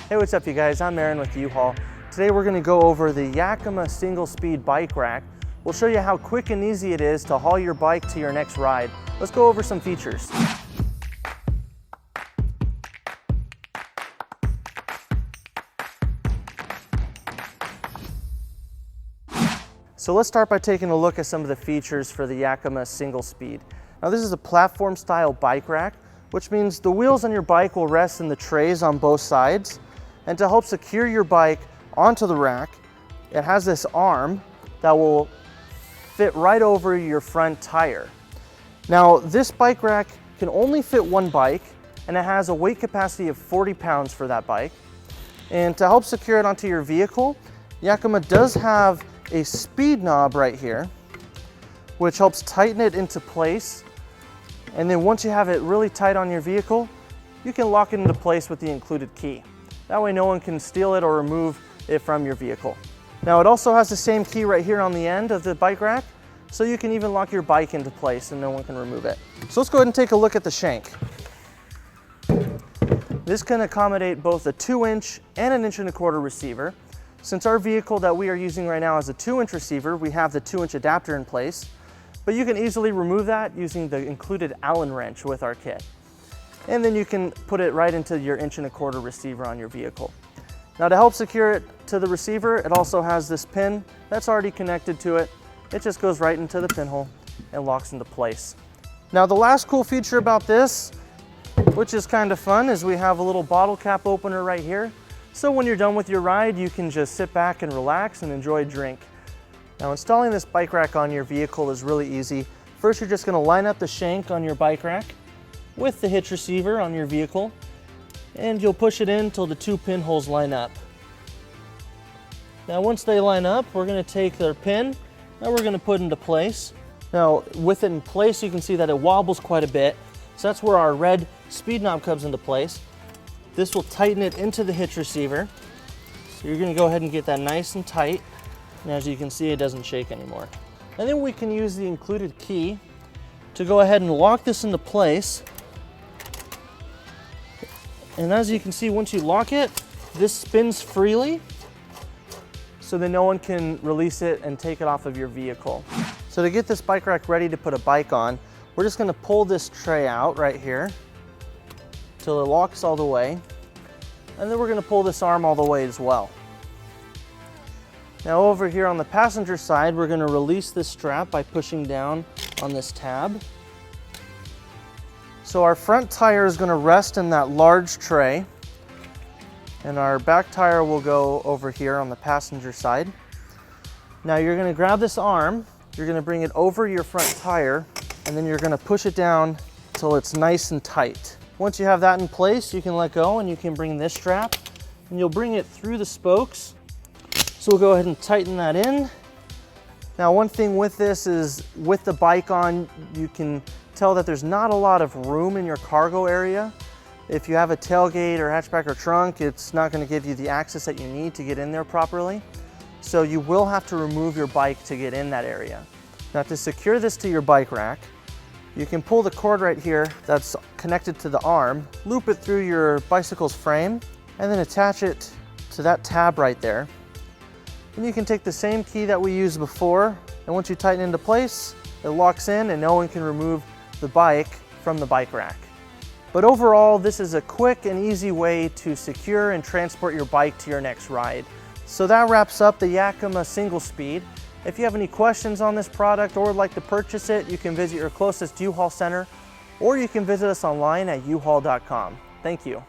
Hey, what's up you guys? I'm Aaron with U-Haul. Today we're going to go over the Yakima SingleSpeed bike rack. We'll show you how quick and easy it is to haul your bike to your next ride. Let's go over some features. So let's start by taking a look at some of the features for the Yakima SingleSpeed. Now this is a platform style bike rack, which means the wheels on your bike will rest in the trays on both sides. And to help secure your bike onto the rack, it has this arm that will fit right over your front tire. Now this bike rack can only fit one bike, and it has a weight capacity of 40 pounds for that bike. And to help secure it onto your vehicle, Yakima does have a SpeedKnob right here, which helps tighten it into place. And then once you have it really tight on your vehicle, you can lock it into place with the included key. That way no one can steal it or remove it from your vehicle. Now it also has the same key right here on the end of the bike rack, so you can even lock your bike into place and no one can remove it. So let's go ahead and take a look at the shank. This can accommodate both a 2-inch and an 1.25-inch receiver. Since our vehicle that we are using right now is a 2-inch receiver, we have the 2-inch adapter in place, but you can easily remove that using the included Allen wrench with our kit. And then you can put it right into your 1.25-inch receiver on your vehicle. Now to help secure it to the receiver, it also has this pin that's already connected to it. It just goes right into the pinhole and locks into place. Now the last cool feature about this, which is kind of fun, is we have a little bottle cap opener right here. So when you're done with your ride, you can just sit back and relax and enjoy a drink. Now installing this bike rack on your vehicle is really easy. First, you're just going to line up the shank on your bike rack with the hitch receiver on your vehicle, and you'll push it in until the 2 pinholes line up. Now once they line up, we're going to take their pin and we're going to put into place. Now with it in place, you can see that it wobbles quite a bit, so that's where our red SpeedKnob comes into place. This will tighten it into the hitch receiver, so you're going to go ahead and get that nice and tight, and as you can see, it doesn't shake anymore. And then we can use the included key to go ahead and lock this into place. And as you can see, once you lock it, this spins freely, so that no one can release it and take it off of your vehicle. So to get this bike rack ready to put a bike on, we're just going to pull this tray out right here till it locks all the way, and then we're going to pull this arm all the way as well. Now over here on the passenger side, we're going to release this strap by pushing down on this tab. So our front tire is going to rest in that large tray, and our back tire will go over here on the passenger side. Now you're going to grab this arm, you're going to bring it over your front tire, and then you're going to push it down until it's nice and tight. Once you have that in place, you can let go and you can bring this strap and you'll bring it through the spokes. So we'll go ahead and tighten that in. Now one thing with this is, with the bike on, you can tell that there's not a lot of room in your cargo area. If you have a tailgate or hatchback or trunk, it's not going to give you the access that you need to get in there properly. So you will have to remove your bike to get in that area. Now to secure this to your bike rack, you can pull the cord right here that's connected to the arm, loop it through your bicycle's frame, and then attach it to that tab right there. Then you can take the same key that we used before, and once you tighten into place, it locks in and no one can remove the bike from the bike rack. But overall, this is a quick and easy way to secure and transport your bike to your next ride. So that wraps up the Yakima SingleSpeed. If you have any questions on this product or would like to purchase it, you can visit your closest U-Haul center, or you can visit us online at uhaul.com. Thank you.